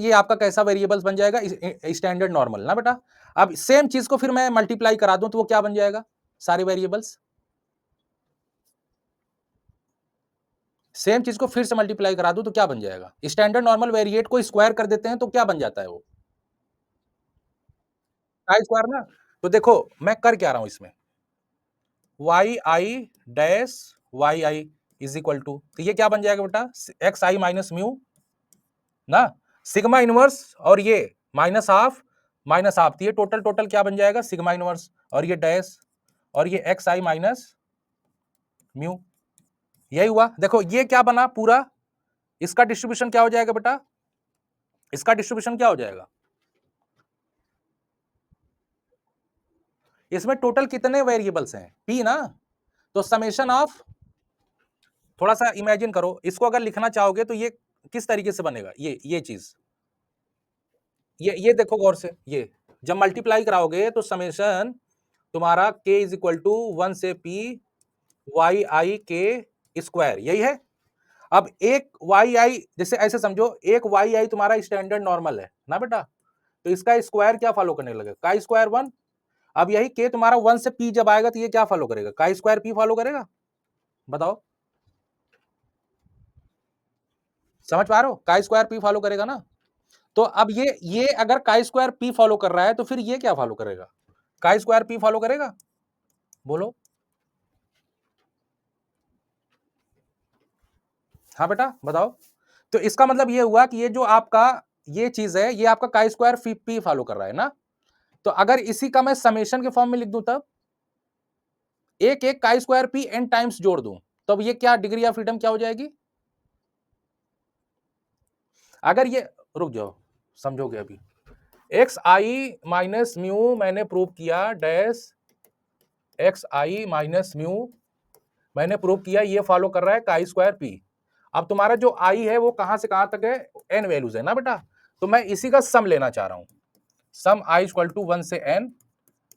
ये आपका कैसा वेरिएबल्स बन जाएगा, स्टैंडर्ड नॉर्मल ना बेटा। अब सेम चीज को फिर मैं मल्टीप्लाई करा दूं तो वो क्या बन जाएगा, सारे वेरिएबल्स। सेम चीज को फिर से मल्टीप्लाई करा दूं तो क्या बन जाएगा, स्टैंडर्ड नॉर्मल वेरिएट को स्क्वायर कर देते हैं तो क्या बन जाता है वो, आई स्क्वायर ना। तो देखो मैं कर क्या रहा हूं इसमें, Y I dash Y I is equal to, तो ये क्या बन जाएगा बेटा, एक्स आई माइनस म्यू ना, सिग्मा इनवर्स और ये माइनस हाफ, तो ये टोटल टोटल क्या बन जाएगा, सिग्मा इनवर्स और ये डैश और ये एक्स आई माइनस म्यू। यही हुआ, देखो ये क्या बना पूरा, इसका डिस्ट्रीब्यूशन क्या हो जाएगा बेटा, इसका डिस्ट्रीब्यूशन क्या हो जाएगा, इसमें टोटल कितने वेरिएबल्स हैं, पी ना, तो समेशन ऑफ, थोड़ा सा इमेजिन करो इसको, अगर लिखना चाहोगे तो ये किस तरीके से बनेगा, ये चीज, ये देखो गौर से, ये जब मल्टीप्लाई कराओगे तो समेशन तुम्हारा k इज इक्वल टू 1 से p वाई आई के स्क्वायर, यही है। अब एक वाई आई, जैसे ऐसे समझो एक वाई आई तुम्हारा स्टैंडर्ड नॉर्मल है ना बेटा, तो इसका स्क्वायर क्या फॉलो करने लगेगा, का स्क्वायर 1। अब यही के तुम्हारा 1 से p जब आएगा तो ये क्या फॉलो करेगा, का स्क्वायर p फॉलो करेगा, बताओ, समझ पा रहे हो, का स्क्वायर p फॉलो करेगा ना। तो अब ये अगर का स्क्वायर p फॉलो कर रहा है तो फिर ये क्या फॉलो करेगा, का स्क्वायर p फॉलो करेगा, बोलो। हाँ बेटा बताओ। तो इसका मतलब ये हुआ कि ये जो आपका ये चीज है ये आपका का स्क्वायर p फॉलो कर रहा है ना। तो अगर इसी का मैं समेशन के फॉर्म में लिख दूं तब एक एक का स्क्वायर p n टाइम्स जोड़ दूं, तब ये क्या डिग्री ऑफ फ्रीडम क्या हो जाएगी, अगर ये, रुक जाओ समझोगे अभी, एक्स आई माइनस म्यू मैंने प्रूव किया dash x I minus mu मैंने प्रूव किया, ये फॉलो कर रहा है का स्क्वायर p। अब तुम्हारा जो आई है वो कहां से कहां तक है, n वैल्यूज है ना बेटा, तो मैं इसी का सम लेना चाह रहा हूं, सम आई इक्वल टू 1 से n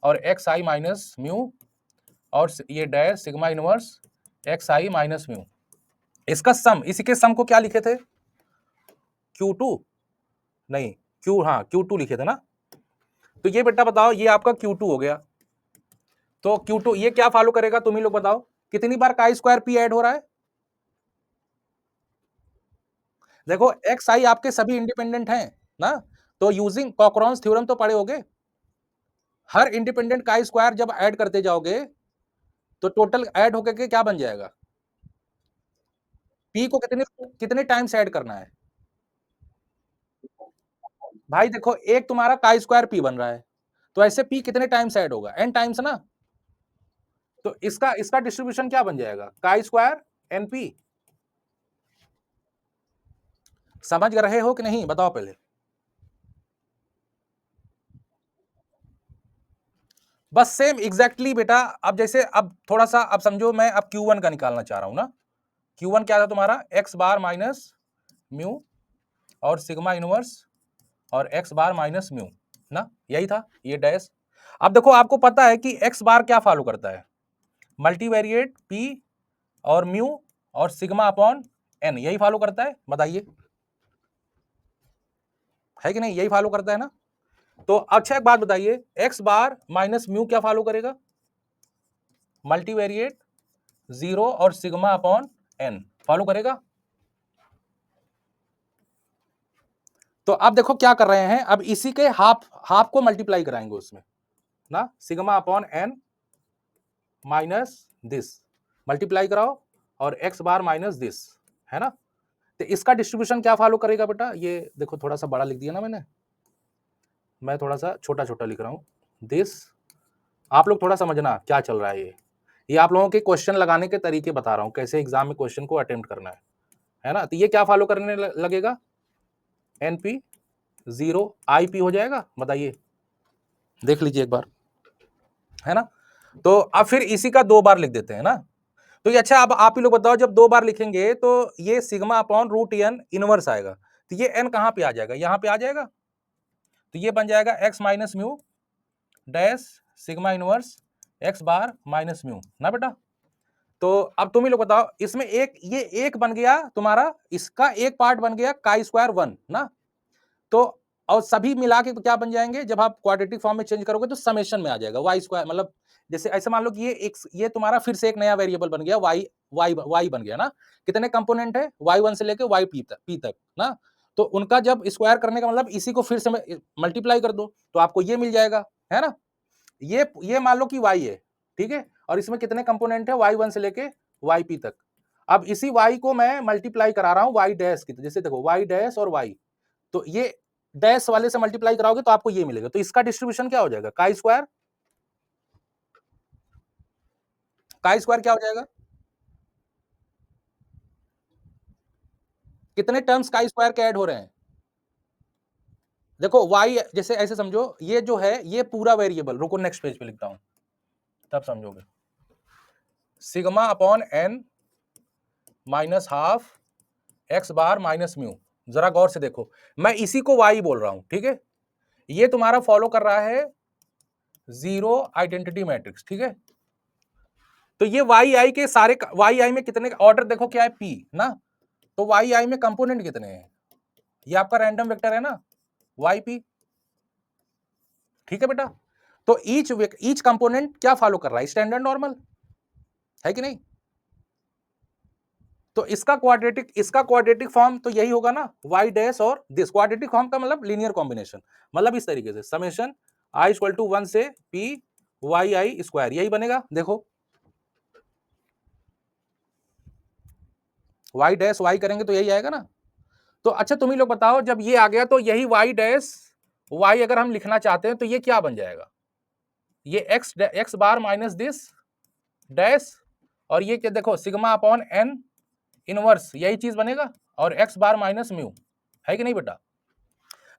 और एक्स आई माइनस म्यू और ये dash sigma inverse x I minus mu, इसका सम, इसी के सम को क्या लिखे थे, Q2, नहीं Q, हाँ Q2 लिखे थे ना। तो ये बेटा बताओ ये आपका Q2 हो गया, तो Q2 ये क्या फॉलो करेगा, तुम ही लोग बताओ, कितनी बार का स्क्वायर p ऐड हो रहा है, देखो एक्स आई आपके सभी इंडिपेंडेंट हैं ना, तो यूजिंग कॉकरॉन्स थ्योरम तो पढ़े होगे, हर इंडिपेंडेंट का स्क्वायर जब ऐड करते जाओगे तो टोटल ऐड होकर के क्या बन जाएगा, p को कितने कितने टाइम्स ऐड करना है, भाई देखो एक तुम्हारा का स्क्वायर p बन रहा है, तो ऐसे p कितने टाइम्स ऐड होगा, n टाइम्स ना, तो इसका इसका डिस्ट्रीब्यूशन क्या बन जाएगा, का स्क्वायर np। समझ रहे हो कि नहीं बताओ पहले, बस सेम एग्जैक्टली बेटा। अब जैसे अब थोड़ा सा अब समझो मैं अब Q1 का निकालना चाह रहा हूं ना, Q1 क्या था तुम्हारा, एक्स बार माइनस म्यू और सिग्मा इनवर्स और एक्स बार माइनस म्यू ना, यही था ये डैश। अब देखो आपको पता है कि एक्स बार क्या फॉलो करता है, मल्टीवेरिएट p और म्यू और सिग्मा अपॉन n, यही फॉलो करता है, बताइए है कि नहीं, यही फॉलो करता है ना। तो अच्छा एक बात बताइए, एक्स बार माइनस म्यू क्या फॉलो करेगा, मल्टीवेरिएट 0 और सिग्मा अपॉन n फॉलो करेगा। तो अब देखो क्या कर रहे हैं, अब इसी के हाफ हाफ को मल्टीप्लाई कराएंगे उसमें ना, sigma upon n minus this, multiply कराओ और एक्स बार माइनस दिस, है ना। तो इसका डिस्ट्रीब्यूशन क्या फॉलो करेगा बेटा, ये देखो थोड़ा सा बड़ा लिख दिया ना मैंने, मैं थोड़ा सा छोटा छोटा लिख रहा हूं, दिस, आप लोग थोड़ा समझना क्या चल रहा है, ये आप लोगों के क्वेश्चन लगाने के तरीके बता रहा हूं, कैसे एग्जाम में क्वेश्चन को अटेम्प्ट करना है ना। तो ये क्या फॉलो करने लगेगा, एनपी 0 आईपी हो जाएगा, बताइए देख लीजिए एक बार, है ना। तो अब फिर इसी का 2 बार लिख देते हैं ना। तो ये अच्छा, अब आप ही लोग बताओ जब 2 बार लिखेंगे तो ये sigma upon root N inverse आएगा, तो ये एन कहां पे आ जाएगा, यहां पे आ जाएगा, तो ये बन जाएगा x minus mu dash sigma inverse x bar minus mu ना बेटा। तो अब तुम ही लोग बताओ, इसमें एक ये एक बन गया तुम्हारा, इसका एक पार्ट बन गया का स्क्वायर 1 ना, तो और सभी मिला के क्या बन जाएंगे, जब आप क्वाड्रेटिक फॉर्म में चेंज करोगे तो समेशन में आ जाएगा वाई स्क्वायर, मतलब जैसे ऐसे मान लो कि ये तुम्हारा फिर से एक नया वेरिएबल बन गया, वाई वाई वाई बन गया ना। कितने कंपोनेंट है, y1 से लेके y p तक ना। तो उनका जब स्क्वायर करने का मतलब इसी को फिर से मल्टीप्लाई कर दो तो आपको ये मिल जाएगा, है ना। ये मान लो कि y है, ठीक है, और इसमें कितने कंपोनेंट है, y1 से लेके yp तक। अब इसी y को मैं मल्टीप्लाई करा रहा हूं y डैश की, जैसे देखो y डैश और y, तो ये डैश वाले से मल्टीप्लाई कराओगे तो आपको ये मिलेगा। तो इसका डिस्ट्रीब्यूशन क्या हो जाएगा, काई स्क्वायर। काई स्क्वायर क्या हो जाएगा, कितने टर्म्स काई स्क्वायर के ऐड हो रहे हैं। देखो y जैसे ऐसे समझो, ये जो है ये पूरा वेरिएबल, रुको नेक्स्ट पेज पे लिखता हूं तब समझोगे। Sigma upon n minus half x bar minus mu. जरा गौर से देखो, मैं इसी को y बोल रहा हूं, ठीक है। ये तुम्हारा फॉलो कर रहा है जीरो आइडेंटिटी मैट्रिक्स, ठीक है। तो ये वाई आई के सारे, वाई आई में कितने ऑर्डर देखो क्या है, p ना। तो वाई आई में कंपोनेंट कितने हैं, ये आपका रैंडम वेक्टर है ना, वाई पी, ठीक है बेटा। तो ईच कंपोनेंट क्या फॉलो कर रहा है, स्टैंडर्ड नॉर्मल, है कि नहीं। तो इसका क्वाड्रेटिक फॉर्म तो यही होगा ना, y डैश और दिस। क्वाड्रेटिक फॉर्म का मतलब लीनियर कॉम्बिनेशन, मतलब इस तरीके से समेशन i इक्वल टू 1 से p y i स्क्वायर, यही बनेगा। देखो y डैश y करेंगे तो यही आएगा ना। तो अच्छा तुम ही लोग बताओ, जब ये आ गया तो यही y डैश y अगर हम लिखना चाहते हैं तो ये क्या बन जाएगा, ये x bar minus this dash, और ये क्या देखो सिग्मा अपॉन n इनवर्स, यही चीज बनेगा, और x बार माइनस म्यू, है कि नहीं बेटा।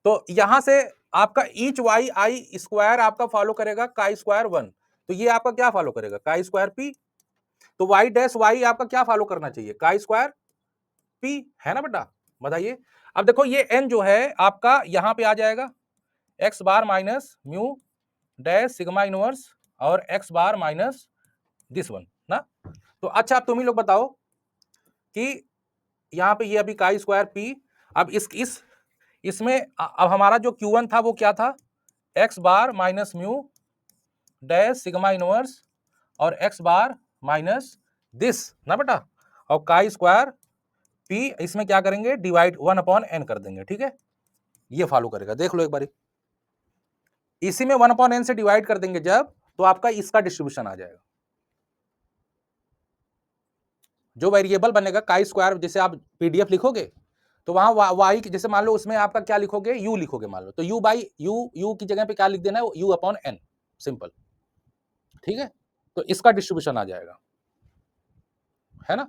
तो यहां से आपका ईच वाई आई स्क्वायर आपका फॉलो करेगा काई स्क्वायर 1, तो ये आपका क्या फॉलो करेगा, काई स्क्वायर पी। तो वाई डैश वाई आपका क्या फॉलो करना चाहिए, काई स्क्वायर पी, है ना बेटा। बताइए। अब देखो ये एन जो है आपका यहां पे आ जाएगा, x bar minus mu dash sigma inverse और x bar minus this one ना। तो अच्छा अब तुम ही लोग बताओ कि यहां पे ये अभी काई स्क्वायर पी, अब इसमें अब हमारा जो Q1 था वो क्या था, x bar minus mu dash sigma inverse और एक्स बार माइनस दिस ना बेटा, और काई स्क्वायर पी इसमें क्या करेंगे, डिवाइड 1 अपॉन एन कर देंगे, ठीक है। ये फॉलो करेगा, देख लो एक बारी, इसी में 1 अपॉन एन से डिवाइड कर देंगे जब, तो आपका इसका डिस्ट्रीब्यूशन आ जाएगा। जो वेरिएबल बनेगा काई स्क्वायर, जैसे आप पीडीएफ लिखोगे तो वहां वाई जैसे मान लो उसमें आपका क्या लिखोगे, यू लिखोगे मान लो, तो यू बाई यू की जगह पे क्या लिख देना है, यू अपॉन एन, सिंपल, ठीक है। तो इसका डिस्ट्रीब्यूशन आ जाएगा, है ना।